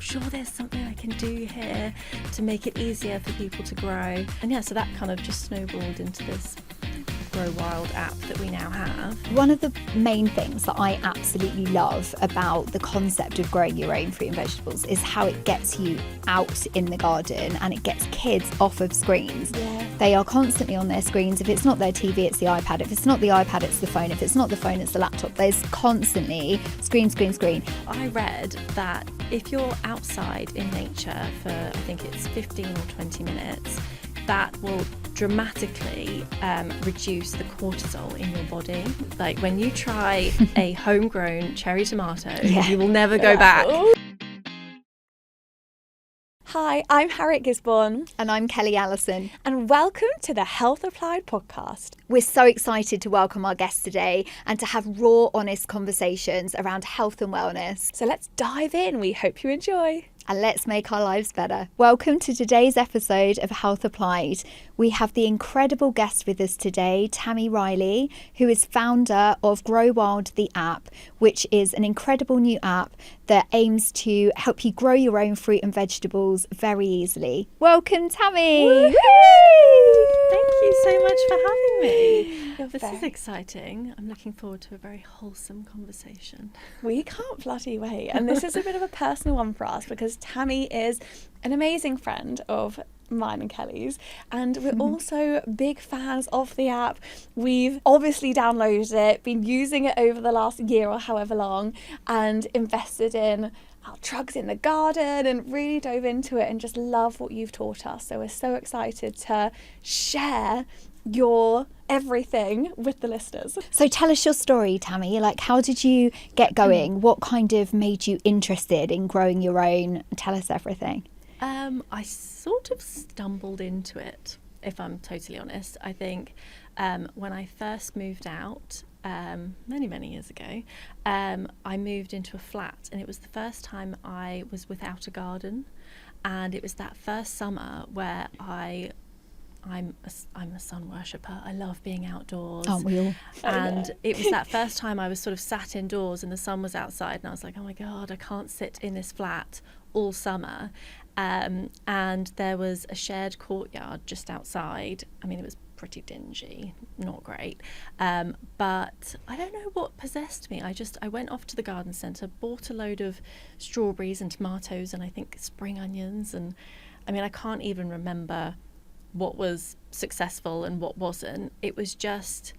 sure there's something I can do here to make it easier for people to grow. And yeah, so that kind of just snowballed into this Grow Wild app that we now have. One of the main things that I absolutely love about the concept of growing your own fruit and vegetables is how it gets you out in the garden and it gets kids off of screens. Yeah. They are constantly on their screens. If it's not their TV, it's the iPad. If it's not the iPad, it's the phone. If it's not the phone, it's the laptop. There's constantly screen. I read that if you're outside in nature for, I think it's 15 or 20 minutes, that will dramatically reduce the cortisol in your body. Like when you try a homegrown cherry tomato, you will never go back. Hi, I'm Harriet Gisborne. And I'm Kelly Allison. And welcome to the Health Applied podcast. We're so excited to welcome our guests today and to have raw, honest conversations around health and wellness. So let's dive in. We hope you enjoy. And let's make our lives better. Welcome to today's episode of Health Applied. We have the incredible guest with us today, Tami Riley, who is founder of Grow Wild, the app, which is an incredible new app that aims to help you grow your own fruit and vegetables very easily. Welcome, Tami. Woo-hoo! Thank you so much for having me. This is exciting. I'm looking forward to a very wholesome conversation. We can't bloody wait. And this is a bit of a personal one for us because Tami is an amazing friend of mine and Kelly's, and we're also big fans of the app. We've obviously downloaded it, been using it over the last year or however long, and invested in our trugs in the garden and really dove into it and just love what you've taught us. So we're so excited to share your everything with the listeners. So tell us your story, Tami. Like, how did you get going? What kind of made you interested in growing your own? Tell us everything. I sort of stumbled into it, if I'm totally honest. I think when I first moved out, many years ago, I moved into a flat, and it was the first time I was without a garden, and it was that first summer where I'm a sun worshipper. I love being outdoors. Aren't we all? And it was that first time I was sort of sat indoors and the sun was outside, and I was like, oh my God, I can't sit in this flat all summer. And there was a shared courtyard just outside. I mean, it was pretty dingy, not great. But I don't know what possessed me. I went off to the garden centre, bought a load of strawberries and tomatoes and I think spring onions. And I mean, I can't even remember what was successful and what wasn't. It was just,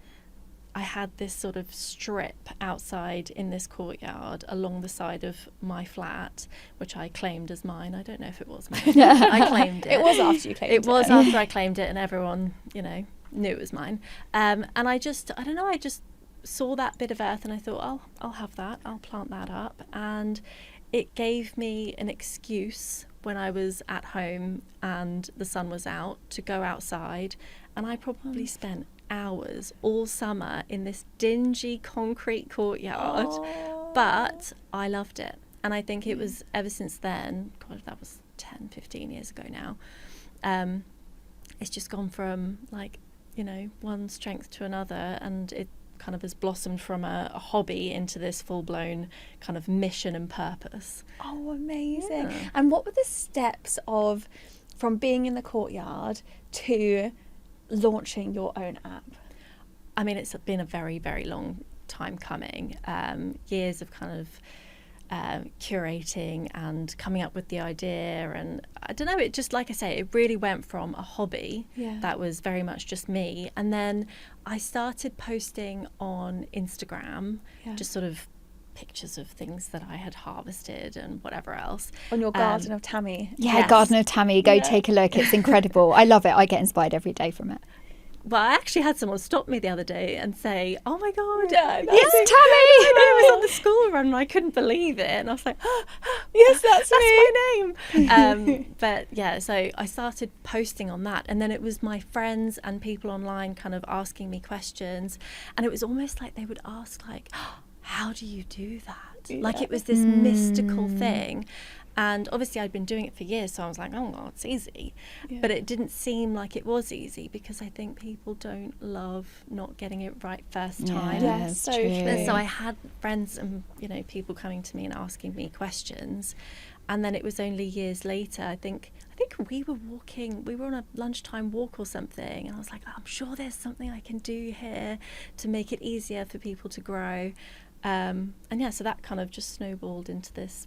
I had this sort of strip outside in this courtyard along the side of my flat, which I claimed as mine. I don't know if it was mine. I claimed it. It was after you claimed it. It was after I claimed it, and everyone, knew it was mine. And I just saw that bit of earth and I thought, I'll have that. I'll plant that up. And it gave me an excuse when I was at home and the sun was out to go outside, and I probably spent hours all summer in this dingy concrete courtyard. But I loved it, and I think it was ever since then, God, that was 10-15 years ago now, it's just gone from one strength to another, and it kind of has blossomed from a hobby into this full-blown kind of mission and purpose. Oh, amazing. Yeah. And what were the steps from being in the courtyard to launching your own app? I mean, it's been a very, very long time coming. Years of kind of curating and coming up with the idea, and I don't know, it just, like I say, it really went from a hobby that was very much just me, and then I started posting on Instagram just sort of pictures of things that I had harvested and whatever else. On your Garden of Tami. Yeah, Yes. Garden of Tami. Go take a look. It's incredible. I love it. I get inspired every day from it. Well, I actually had someone stop me the other day and say, oh my God, Yeah, Yes, I Tami! know, it was on the school run and I couldn't believe it. And I was like, Yes, that's my name. But yeah, so I started posting on that. And then it was my friends and people online kind of asking me questions. And it was almost like they would ask, like, how do you do that? Like it was this mystical thing. And obviously I'd been doing it for years, so I was like, oh, well, it's easy. Yeah. But it didn't seem like it was easy, because I think people don't love not getting it right first time. Yeah, so true. And so I had friends and people coming to me and asking me questions. And then it was only years later, I think we were on a lunchtime walk or something, and I was like, I'm sure there's something I can do here to make it easier for people to grow. And yeah, so that kind of just snowballed into this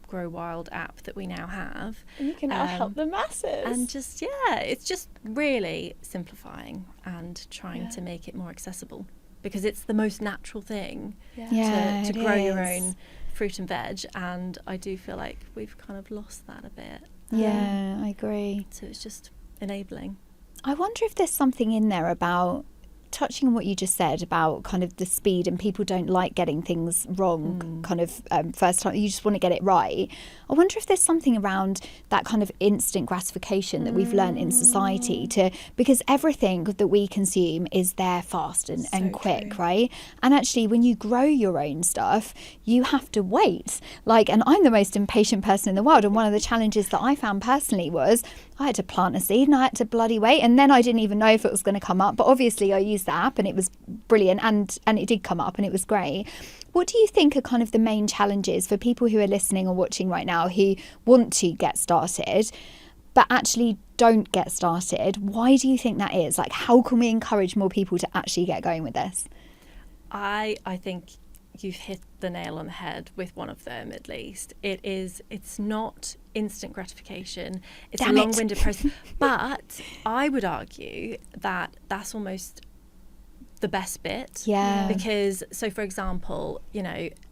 Grow Wild app that we now have. And you can now help the masses. And just, yeah, it's just really simplifying and trying to make it more accessible, because it's the most natural thing to grow your own fruit and veg. And I do feel like we've kind of lost that a bit. Yeah, I agree. So it's just enabling. I wonder if there's something in there about touching on what you just said about kind of the speed, and people don't like getting things wrong kind of first time. You just want to get it right. I wonder if there's something around that kind of instant gratification that we've learned in society, because everything that we consume is there fast and quick, right? And actually, when you grow your own stuff, you have to wait. And I'm the most impatient person in the world. And one of the challenges that I found personally was I had to plant a seed and I had to bloody wait. And then I didn't even know if it was going to come up. But obviously I used the app and it was brilliant, and it did come up and it was great. What do you think are kind of the main challenges for people who are listening or watching right now who want to get started but actually don't get started? Why do you think that is? How can we encourage more people to actually get going with this? I think you've hit the nail on the head with one of them, at least. It's not instant gratification. It's a long-winded process. But I would argue that that's almost the best bit. Yeah. Because, so for example,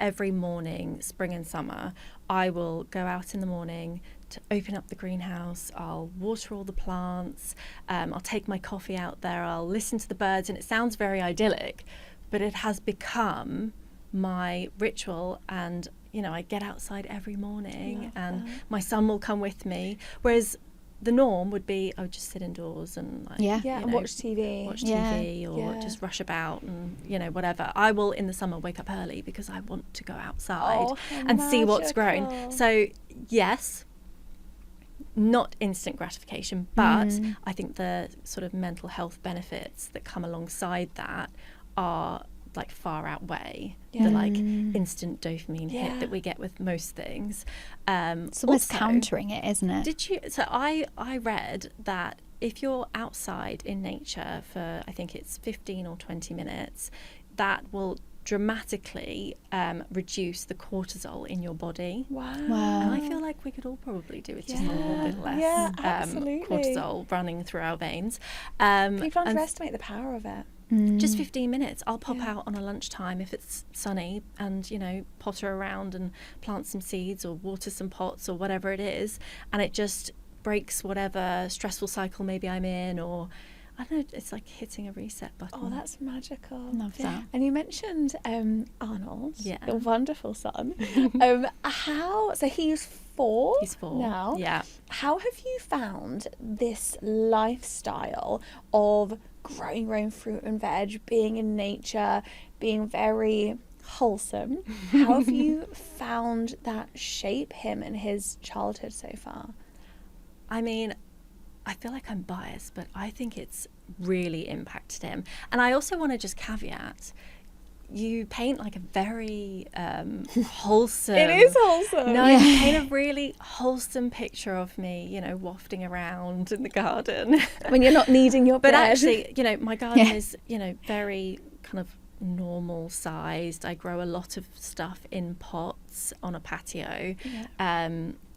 every morning, spring and summer, I will go out in the morning to open up the greenhouse. I'll water all the plants. I'll take my coffee out there. I'll listen to the birds. And it sounds very idyllic, but it has become my ritual. And I get outside every morning, and my son will come with me, whereas the norm would be I would just sit indoors and and watch TV or just rush about and whatever. I will in the summer wake up early because I want to go outside and see what's grown. So yes, not instant gratification, but I think the sort of mental health benefits that come alongside that are far outweigh the instant dopamine hit that we get with most things. It's almost countering it, isn't it? Did you? So I read that if you're outside in nature for, I think it's 15 or 20 minutes, that will dramatically reduce the cortisol in your body. Wow. And I feel like we could all probably do with just a little bit less cortisol running through our veins. People underestimate the power of it. Just 15 minutes. I'll pop out on a lunchtime if it's sunny and, potter around and plant some seeds or water some pots or whatever it is. And it just breaks whatever stressful cycle maybe I'm in, or I don't know, it's like hitting a reset button. Oh, that's magical. Love that. And you mentioned Arnold, your wonderful son. So he's 4? He's 4 now. Yeah. How have you found this lifestyle of growing your own fruit and veg, being in nature, being very wholesome? How have you found that shape him in his childhood so far? I mean, I feel like I'm biased, but I think it's really impacted him. And I also want to just caveat, you paint a very wholesome... It is wholesome. No, you paint a really wholesome picture of me, wafting around in the garden. When you're not needing your bread. But actually, my garden is, very kind of normal sized. I grow a lot of stuff in pots on a patio.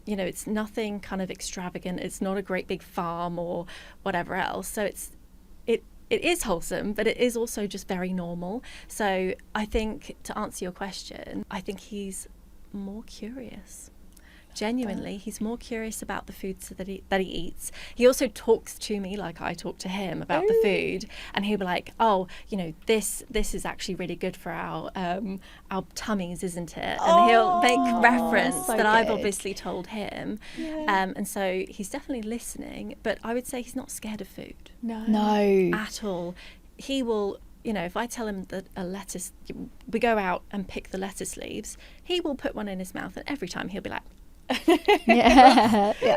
It's nothing kind of extravagant. It's not a great big farm or whatever else. So it is wholesome, but it is also just very normal. So I think, to answer your question, I think he's more curious. Genuinely, he's more curious about the foods that he eats. He also talks to me like I talk to him about the food, and he'll be like, "Oh, this is actually really good for our tummies, isn't it?" And he'll make reference that I've obviously told him, and so he's definitely listening. But I would say he's not scared of food. No, at all. He will. If I tell him that a lettuce, we go out and pick the lettuce leaves, he will put one in his mouth, and every time he'll be like.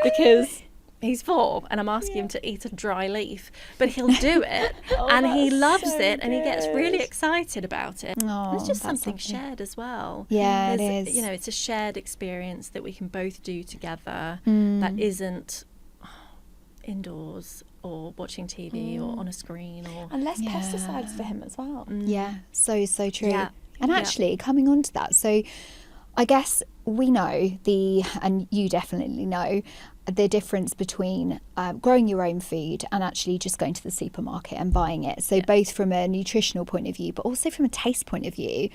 Because He's 4, and I'm asking him to eat a dry leaf, but he'll do it, and he that's loves so it, and he gets really good. excited about it. Oh, It's just that's something lovely. shared as well. Yeah, it There's- is. You know, it's a shared experience that we can both do together Mm. that isn't indoors or watching TV or on a screen or. And less Yeah. pesticides for him as well. Yeah, so true. Yeah. And Yeah. actually, coming on to that, so I guess we know and you definitely know, the difference between growing your own food and actually just going to the supermarket and buying it. So both from a nutritional point of view, but also from a taste point of view.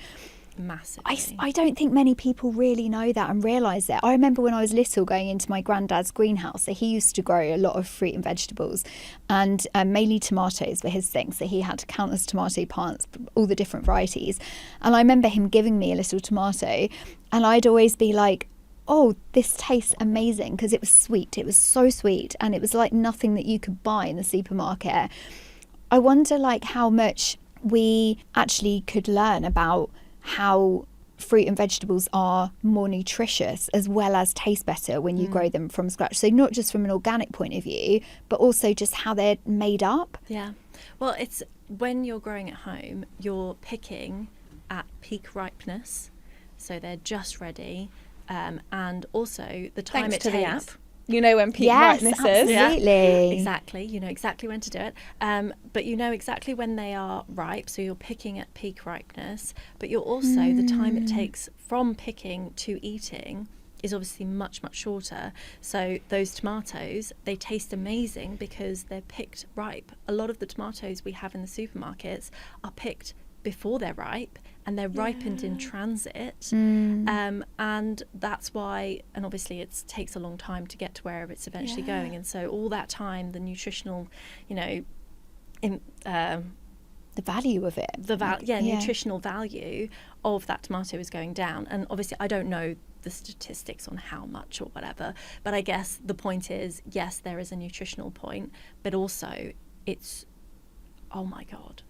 Massively. I don't think many people really know that and realise it. I remember when I was little going into my granddad's greenhouse, so he used to grow a lot of fruit and vegetables, and mainly tomatoes were his thing. So he had countless tomato plants, all the different varieties. And I remember him giving me a little tomato, and I'd always be like, oh, this tastes amazing, because it was sweet. It was so sweet, and it was like nothing that you could buy in the supermarket. I wonder like how much we actually could learn about how fruit and vegetables are more nutritious as well as taste better when you grow them from scratch. So not just from an organic point of view, but also just how they're made up. Yeah. Well, it's when you're growing at home, you're picking at peak ripeness. So they're just ready. And also the time Thanks it to the takes. app. You know when peak Yes, ripeness is. absolutely. Exactly. You know exactly when to do it. But you know exactly when they are ripe. So you're picking at peak ripeness. But you're also, the time it takes from picking to eating is obviously much, much shorter. So those tomatoes, they taste amazing because they're picked ripe. A lot of the tomatoes we have in the supermarkets are picked before they're ripe, and they're ripened in transit. And that's why, and obviously it takes a long time to get to where it's eventually going. And so all that time, the nutritional, you know, The value of it. nutritional value of that tomato is going down. And obviously I don't know the statistics on how much or whatever, but I guess the point is, yes, there is a nutritional point, but also it's, oh my God,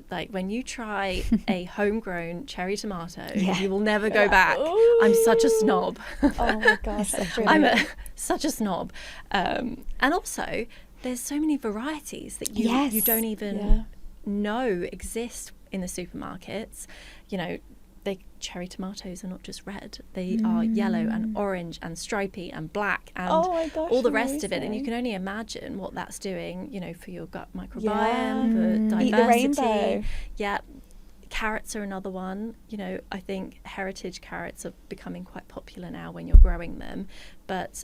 like when you try a homegrown cherry tomato, you will never go back. I'm such a snob. Oh my gosh, that's really I'm good. such a snob. And also there's so many varieties that you don't even know exist in the supermarkets. You know, cherry tomatoes are not just red, they are yellow and orange and stripy and black and Oh my gosh, all the rest of it, and you amazing. can only imagine what that's doing, you know, for your gut microbiome, for Eat the diversity. rainbow. Yeah. Carrots are another one. You know, I think heritage carrots are becoming quite popular now when you're growing them, but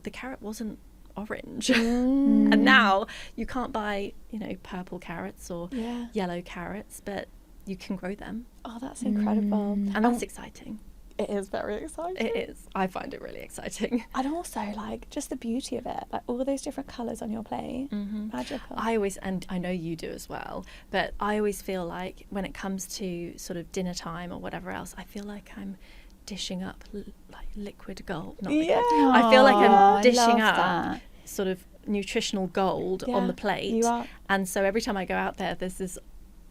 the carrot wasn't orange. And now you can't buy, you know, purple carrots or yellow carrots, but you can grow them. Oh, that's incredible. And that's exciting. It is very exciting. It is. I find it really exciting. And also, like, just the beauty of it, like all those different colours on your plate, magical. I always, and I know you do as well, but I always feel like when it comes to sort of dinner time or whatever else, I feel like I'm dishing up like liquid gold. Not liquid. I feel like I'm dishing up sort of nutritional gold on the plate. You are. And so every time I go out there, there's this,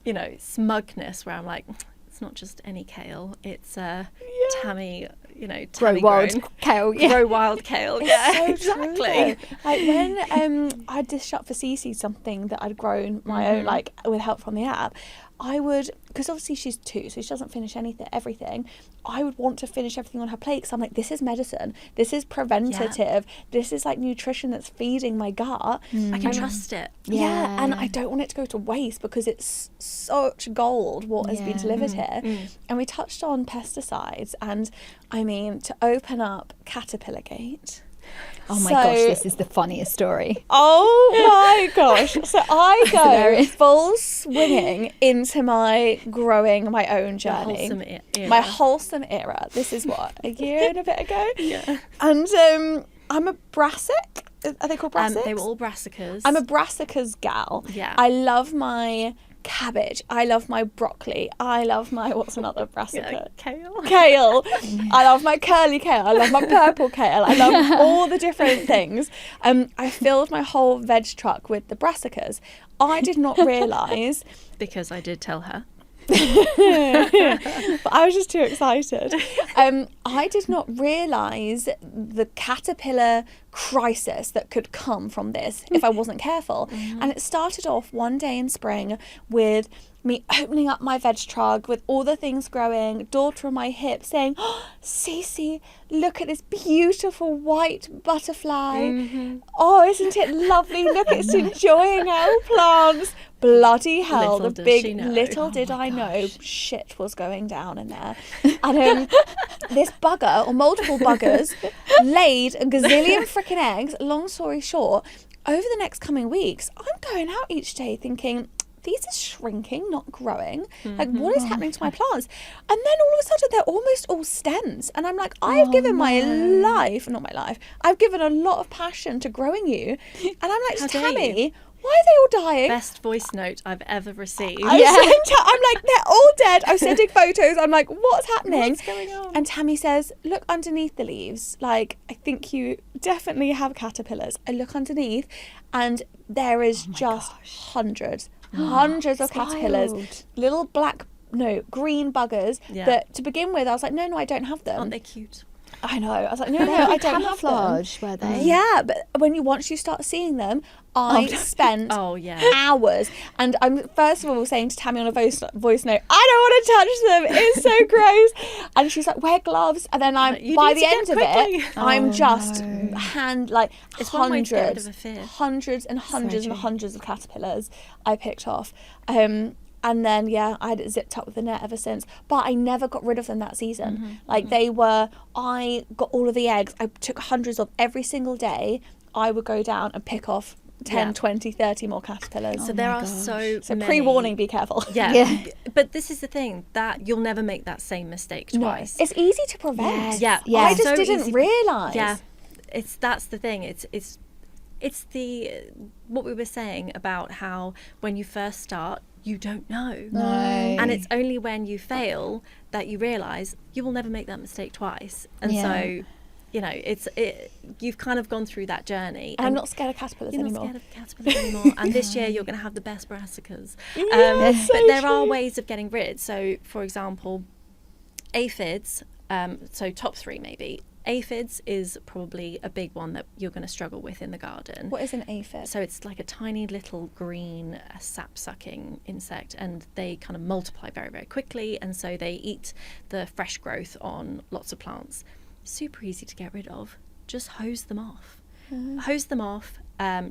you know, smugness where I'm like, it's not just any kale, it's Tami, you know, Grow Tami wild grown. kale. Grow wild kale. Yeah, So exactly. true, though. Like when I'd dish up for Cece something that I'd grown my own, like with help from the app, I would, because obviously she's 2, so she doesn't finish everything. I would want to finish everything on her plate because I'm like, this is medicine, this is preventative, this is like nutrition that's feeding my gut. I can trust it. Yeah, and I don't want it to go to waste because it's such gold what has been delivered here. And we touched on pesticides, and I mean, to open up Caterpillargate. Oh my gosh, this is the funniest story. Oh my gosh. So I go hilarious. full swinging into my growing my own journey. Wholesome era. My wholesome era. This is what, a year and a bit ago? Yeah. And I'm a brassic. Are they called brassics? They were all brassicas. I'm a brassicas gal. Yeah. I love my cabbage. I love my broccoli. I love my, what's another brassica? Kale. Kale. I love my curly kale. I love my purple kale. I love all the different things. I filled my whole veg truck with the brassicas. I did not realise. Because I did tell her. But I was just too excited. I did not realise the caterpillar crisis that could come from this if I wasn't careful. And it started off one day in spring with me opening up my veg trug with all the things growing, daughter on my hip saying, "Oh, Cece, look at this beautiful white butterfly. Oh, isn't it lovely? Look, it's enjoying our plants." Bloody hell, little did I know shit was going down in there. And this bugger, or multiple buggers, laid a gazillion freaking eggs. Long story short, over the next coming weeks, I'm going out each day thinking, these are shrinking, not growing. Like, what is happening to my plants? And then all of a sudden, they're almost all stems. And I'm like, I've given my life, not my life, I've given a lot of passion to growing you. And I'm like, Tami, why are they all dying? Best voice note I've ever received. I'm like, they're all dead. I'm sending photos. I'm like, what's happening? What's going on? And Tami says, look underneath the leaves. Like, I think you definitely have caterpillars. I look underneath and there is just hundreds of caterpillars. Little green buggers that to begin with, I was like, no, I don't have them. Aren't they cute? I know. I was like, no, I don't have them. Camouflage, were they? Yeah, but once you start seeing them, I spent hours. And I'm first of all saying to Tami on a voice note, I don't want to touch them. It's so gross. And she's like, wear gloves. And then by the end of it, I'm just it's hundreds and hundreds of caterpillars I picked off. And then, I had it zipped up with the net ever since. But I never got rid of them that season. I got all of the eggs. I took hundreds of every single day. I would go down and pick off 10, 20, 30 more caterpillars. So there are so many. Pre-warning, be careful. Yeah. But this is the thing, that you'll never make that same mistake twice. It's easy to prevent. Yeah. I just didn't realise. Yeah. That's the thing. It's what we were saying about how when you first start, you don't know. No. And it's only when you fail that you realise you will never make that mistake twice. And so, you've kind of gone through that journey. And I'm not scared of caterpillars anymore. You're not scared of caterpillars anymore. And this year you're going to have the best brassicas. But there are ways of getting rid. So, for example, aphids, so top 3 maybe. Aphids is probably a big one that you're going to struggle with in the garden. What is an aphid? So it's like a tiny little green sap-sucking insect, and they kind of multiply very, very quickly, and so they eat the fresh growth on lots of plants. Super easy to get rid of. Just hose them off. Hose them off.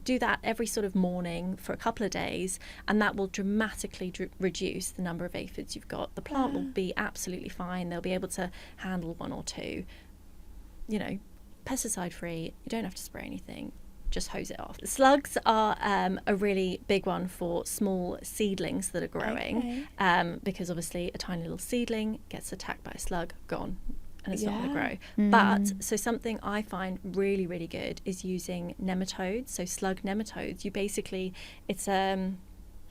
Do that every sort of morning for a couple of days, and that will dramatically reduce the number of aphids you've got. The plant will be absolutely fine. They'll be able to handle 1 or 2. Pesticide free, you don't have to spray anything, just hose it off. Slugs are a really big one for small seedlings that are growing, because obviously a tiny little seedling gets attacked by a slug, gone, and it's not going to grow. But so something I find really, really good is using nematodes, so slug nematodes.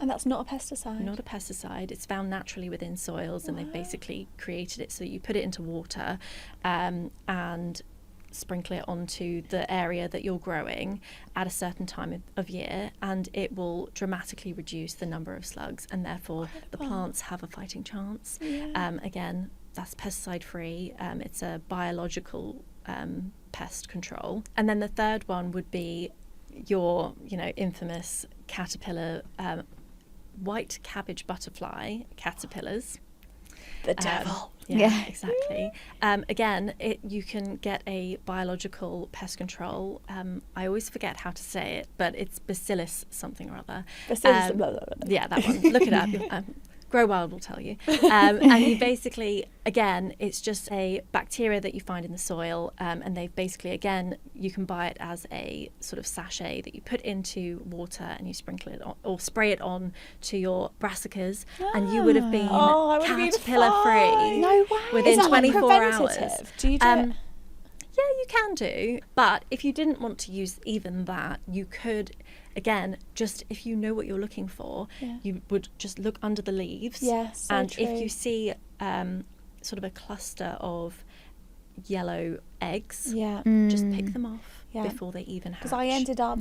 And that's not a pesticide? Not a pesticide. It's found naturally within soils, and they've basically created it so you put it into water and sprinkle it onto the area that you're growing at a certain time of year, and it will dramatically reduce the number of slugs, and therefore the plants have a fighting chance. Again, that's pesticide free. It's a biological pest control. And then the third one would be your infamous caterpillar, white cabbage butterfly caterpillars. The devil. Yeah, exactly. Again, you can get a biological pest control. I always forget how to say it, but it's Bacillus something or other. Bacillus blah, blah, blah. Yeah, that one. Look it up. Grow Wild will tell you. And you basically, again, it's just a bacteria that you find in the soil, and they've basically, again, you can buy it as a sort of sachet that you put into water and you sprinkle it on, or spray it on to your brassicas, and you would have been caterpillar free no way. within 24 like hours. Do you do it? Yeah, you can do. But if you didn't want to use even that, you could, again, just if you know what you're looking for, you would just look under the leaves. Yes, so and true. if you see sort of a cluster of yellow eggs, just pick them off before they even hatch. Because I ended up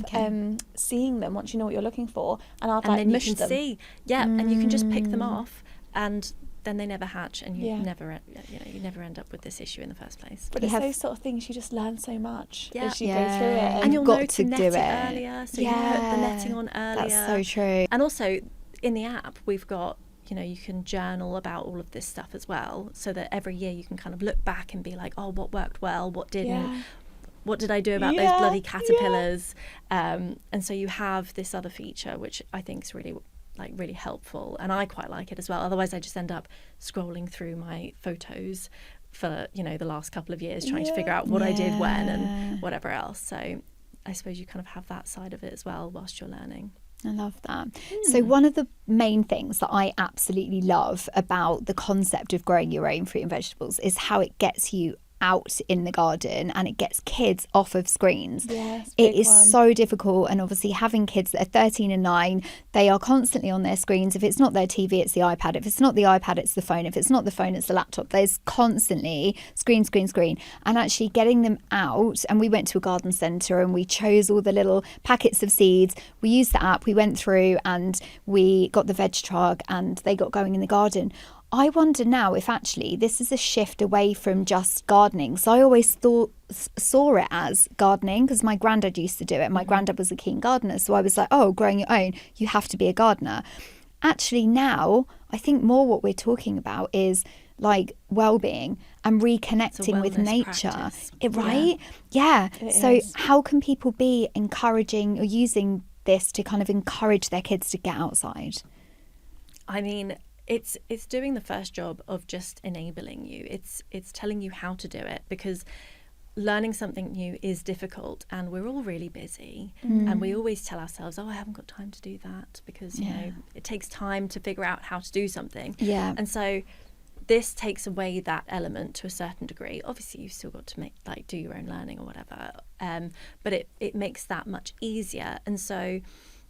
seeing them once you know what you're looking for, and I'd and then mush you can them. see, and you can just pick them off, and then they never hatch, and you never end up with this issue in the first place. But it's those sort of things you just learn so much as you go Yeah. through it, and you'll got know to to net do it it. earlier, so you put the netting on earlier. That's so true. And also in the app we've got, you can journal about all of this stuff as well, so that every year you can kind of look back and be like, oh, what worked well, what didn't, what did I do about those bloody caterpillars? And so you have this other feature which I think is really helpful, and I quite like it as well. Otherwise I just end up scrolling through my photos for the last couple of years, trying to figure out what I did when and whatever else. So I suppose you kind of have that side of it as well whilst you're learning. I love that. So one of the main things that I absolutely love about the concept of growing your own fruit and vegetables is how it gets you out in the garden and it gets kids off of screens. Yes, it is so difficult, and obviously having kids that are 13 and 9, they are constantly on their screens. If it's not their TV, it's the iPad. If it's not the iPad, it's the phone. If it's not the phone, it's the laptop. There's constantly screen. And actually getting them out, and we went to a garden centre and we chose all the little packets of seeds. We used the app, we went through and we got the veg truck and they got going in the garden. I wonder now if actually this is a shift away from just gardening. So I always saw it as gardening because my granddad used to do it. My granddad was a keen gardener. So I was like, oh, growing your own, you have to be a gardener. Actually now, I think more what we're talking about is like well-being and reconnecting with nature. Right? Yeah. So how can people be encouraging or using this to kind of encourage their kids to get outside? I mean, it's doing the first job of just enabling you. It's telling you how to do it, because learning something new is difficult and we're all really busy, and we always tell ourselves, oh, I haven't got time to do that, because it takes time to figure out how to do something. And so this takes away that element to a certain degree. Obviously you've still got to do your own learning or whatever, but it makes that much easier. And so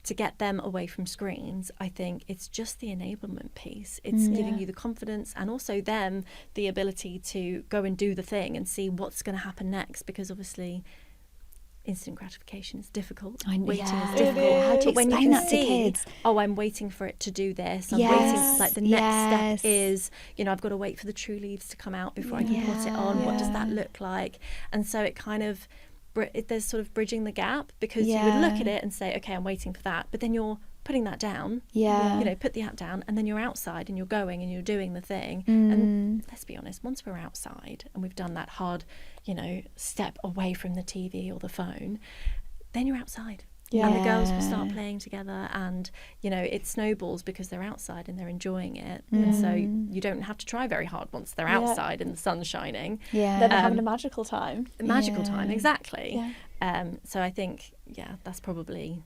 to get them away from screens, I think it's just the enablement piece. It's giving you the confidence and also them the ability to go and do the thing and see what's going to happen next, because obviously instant gratification is difficult. Waiting is difficult. How do you explain that to kids? Oh, I'm waiting for it to do this. I'm waiting, like the next step is, I've got to wait for the true leaves to come out before I can put it on. What does that look like? And so it kind of, there's sort of bridging the gap, because you would look at it and say, okay, I'm waiting for that, but then you're putting that down, put the app down, and then you're outside and you're going and you're doing the thing. And let's be honest, once we're outside and we've done that hard step away from the TV or the phone, then you're outside. And the girls will start playing together, and it snowballs because they're outside and they're enjoying it. And so you don't have to try very hard once they're outside and the sun's shining. Then they're having a magical time. Time, exactly. So I think that's probably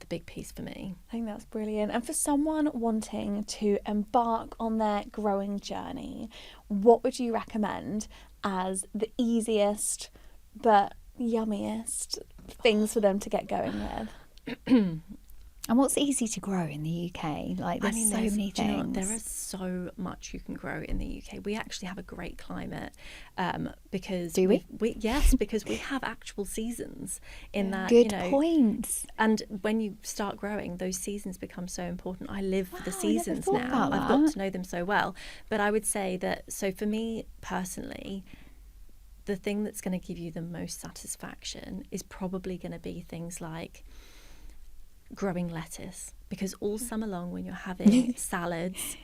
the big piece for me. I think that's brilliant. And for someone wanting to embark on their growing journey, what would you recommend as the easiest but yummiest things for them to get going with? And what's easy to grow in the UK? Like, there's so many things. There is so much you can grow in the UK. We actually have a great climate, because do we? Yes, because we have actual seasons in that. Good points. And when you start growing, those seasons become so important. I live for the seasons now. I've got to know them so well. But I would say that, so for me personally, the thing that's going to give you the most satisfaction is probably going to be things like growing lettuce, because all summer long when you're having salads,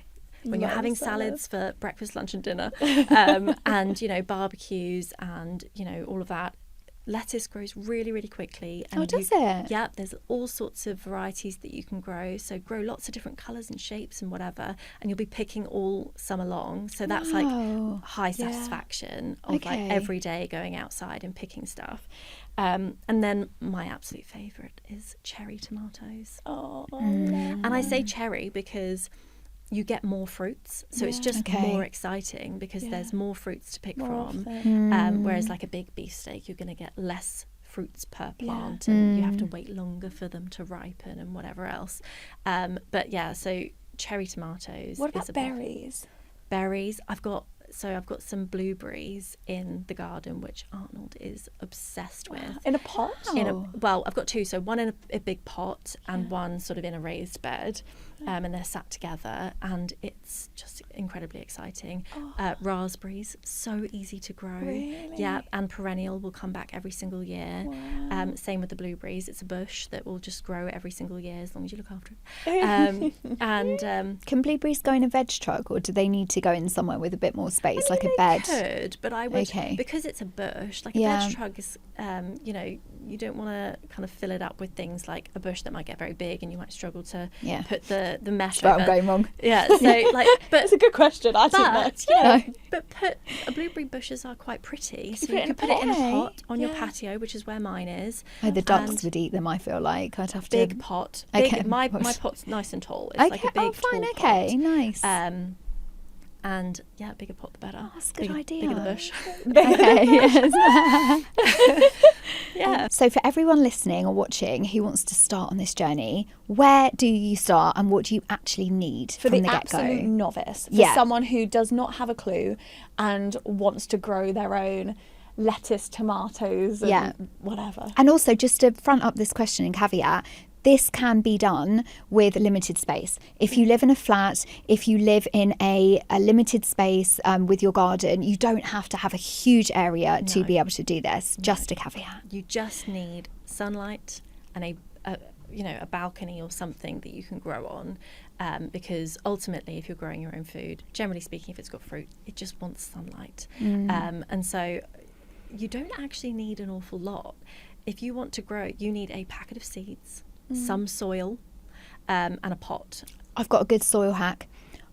for breakfast, lunch and dinner, and barbecues and all of that, lettuce grows really, really quickly. And does it? Yeah, there's all sorts of varieties that you can grow. So grow lots of different colours and shapes and whatever, and you'll be picking all summer long. So that's like high satisfaction of like every day going outside and picking stuff. And then my absolute favourite is cherry tomatoes. And I say cherry because you get more fruits, so it's just more exciting because there's more fruits to pick from. Whereas like a big beefsteak, you're going to get less fruits per plant, and you have to wait longer for them to ripen and whatever else. But so cherry tomatoes. What about berries? Berries, I've got So I've got some blueberries in the garden, which Arnold is obsessed with. In a pot? Well, I've got two. So one in a big pot and one sort of in a raised bed. And they're sat together, and it's just incredibly exciting. Raspberries, so easy to grow. Really? Yeah, and perennial, will come back every single year. Wow. Same with the blueberries. It's a bush that will just grow every single year as long as you look after it. Can blueberries go in a veg truck, or do they need to go in somewhere with a bit more space, like a bed? Could, but I would, because it's a bush, like a veg truck is, you don't want to kind of fill it up with things like a bush that might get very big and you might struggle to put the mesh But over. I'm going wrong. Yeah, so like, but That's a good question. I don't know. But blueberry bushes are quite pretty, so you could put it in a pot on your patio, which is where mine is. Oh, the ducks would eat them. I feel like I'd have to. Big pot. My pot's nice and tall. It's like a big tall pot. Nice. And bigger pot the better. Oh, that's a good idea. Bigger the bush. Okay, yes. Yeah. So for everyone listening or watching who wants to start on this journey, where do you start and what do you actually need For from the get-go? absolute novice, for someone who does not have a clue and wants to grow their own lettuce, tomatoes, and whatever. And also, just to front up this question and caveat, this can be done with limited space. If you live in a flat, if you live in a limited space with your garden, you don't have to have a huge area to be able to do this. Just a caveat. You just need sunlight and a balcony or something that you can grow on, because ultimately, if you're growing your own food, generally speaking, if it's got fruit, it just wants sunlight. And so you don't actually need an awful lot. If you want to grow, you need a packet of seeds, some soil, and a pot. I've got a good soil hack.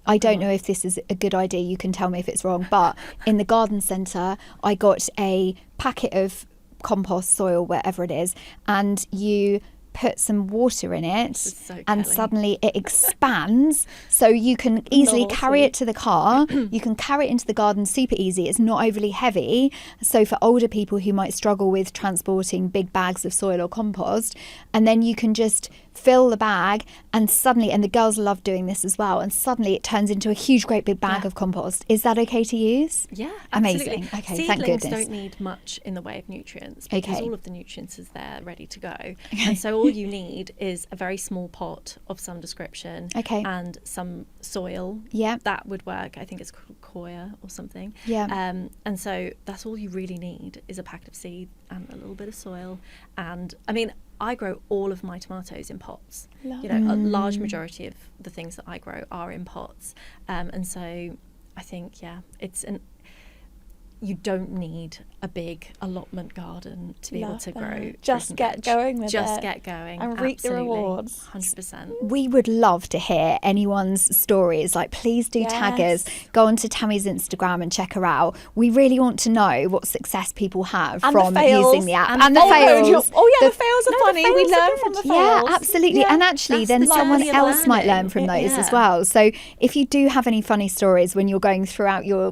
I don't know if this is a good idea. You can tell me if it's wrong. But in the garden centre, I got a packet of compost soil, wherever it is, and you put some water in it, and suddenly it expands, so you can easily carry it to the car. You can carry it into the garden super easy. It's not overly heavy, so for older people who might struggle with transporting big bags of soil or compost, and then you can just fill the bag, and the girls love doing this as well, and suddenly it turns into a huge great big bag of compost. Is that okay to use? Yeah, amazing. Absolutely. Okay, Seedlings thank goodness. Don't need much in the way of nutrients, because all of the nutrients is there ready to go. And so all you need is a very small pot of some description, and some soil. That would work. I think it's called coir or something. And so that's all you really need, is a packet of seed and a little bit of soil. And I mean, I grow all of my tomatoes in pots. Love. A large majority of the things that I grow are in pots. And so I think, you don't need a big allotment garden to be able to grow. Just get going with it. Just get going. And reap the rewards. 100%. We would love to hear anyone's stories. Like, please do tag us. Go onto Tami's Instagram and check her out. We really want to know what success people have from using the app. And the fails. The fails are funny. We learn from the fails. Yeah, absolutely. And actually, then someone else might learn from those as well. So if you do have any funny stories when you're going throughout your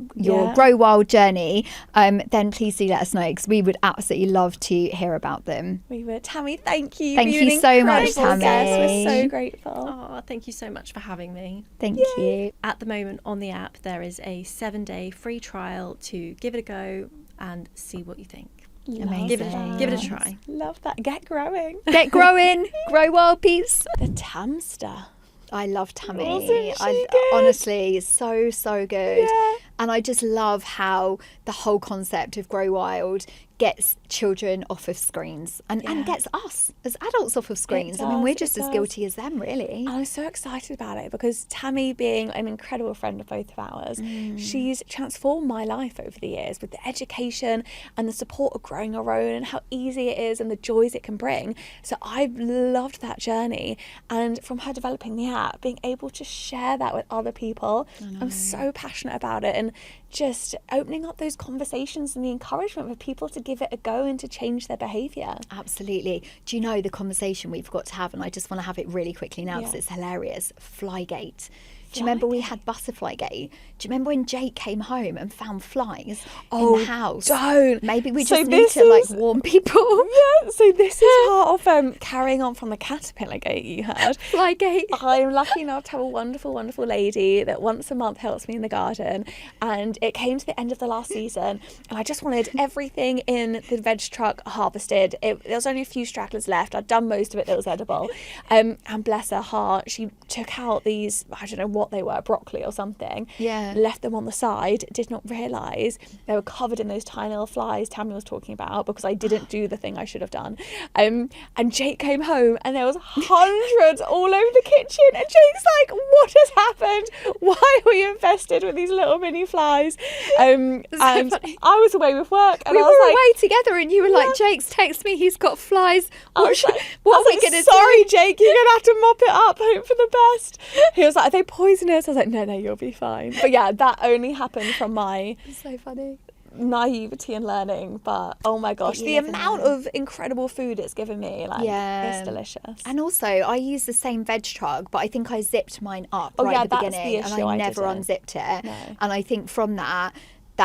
Grow Wild journey, then please do let us know, because we would absolutely love to hear about them. We would. Tami, thank you. Thank you so much, Tami. We're so grateful. Oh, thank you so much for having me. Thank you. At the moment on the app, there is a 7-day free trial to give it a go and see what you think. Amazing. Give it a try. Love that. Get growing. Get growing. Grow wild, peeps. The Tamster. I love Tami. Wasn't she good? Honestly, so good. Yeah. And I just love how the whole concept of Grow Wild gets children off of screens and gets us as adults off of screens. I mean, we're just as guilty as them, really. I was so excited about it because Tami, being an incredible friend of both of ours, she's transformed my life over the years with the education and the support of growing our own and how easy it is and the joys it can bring. So I've loved that journey, and from her developing the app, being able to share that with other people, I'm so passionate about it, and just opening up those conversations and the encouragement for people to give it a go and to change their behaviour. Absolutely. Do you know the conversation we've got to have, and I just want to have it really quickly now because it's hilarious, Flygate. Do you remember we had Flygate Do you remember when Jake came home and found flies Oh, in the house? don't. Maybe we So just need this to like is- warn people. Yeah, so this is part of carrying on from the caterpillar gate you heard. Flygate. I'm lucky enough to have a wonderful, wonderful lady that once a month helps me in the garden, and it came to the end of the last season and I just wanted everything in the veg truck harvested. There was only a few stragglers left. I'd done most of it that was edible, and bless her heart, she took out these, I don't know what they were, broccoli or something, Yeah. left them on the side, did not realise they were covered in those tiny little flies Tami was talking about, because I didn't do the thing I should have done. And Jake came home and there was hundreds all over the kitchen, and Jake's like, what has happened? Why are we infested with these little mini flies? And funny. I was away with work and We I were was like, away together and you were like, Jake's text me, he's got flies. I was like, what I are was we like, going to sorry, do? Jake, you're going to have to mop it up, hope for the best. He was like, are they poisonous? I was like, no, you'll be fine. But yeah, that only happened from my It's so funny. naivety and learning. But oh my gosh, you the never amount know. of incredible food it's given me, like, Yeah. it's delicious. And also, I use the same veg truck, but I think I zipped mine up Oh, right yeah, at the that's the beginning, and issue, I I never didn't. unzipped it. No. And I think from that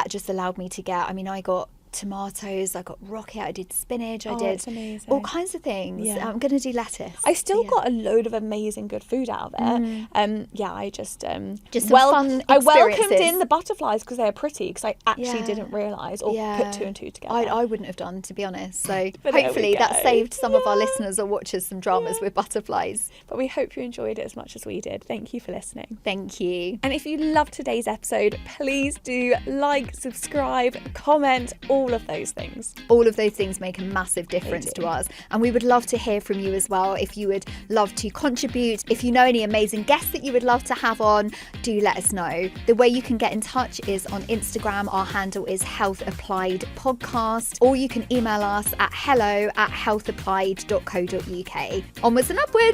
just allowed me to get. I mean, I got tomatoes, I got rocket, I did spinach, I Oh, did it's amazing. all kinds of things. Yeah. I'm going to do lettuce. I still Yeah. got a load of amazing good food out of it. Yeah, I just some fun I welcomed experiences. in the butterflies because they're pretty, because I actually Yeah. didn't realise or Yeah. put 2 and 2 together. I wouldn't have done, to be honest. So But there we hopefully that go. saved some of our Yeah. listeners or watchers some dramas with butterflies. But we hope you enjoyed it as much as we did. Thank you for listening. Thank you. And if you loved today's episode, please do like, subscribe, comment, all of those things. All of those things make a massive difference do. to us, and we would love to hear from you as well. If you would love to contribute, if you know any amazing guests that you would love to have on, do let us know. The way you can get in touch is on Instagram. Our handle is Health Applied Podcast, or you can email us at hello@healthapplied.co.uk. Onwards and upwards.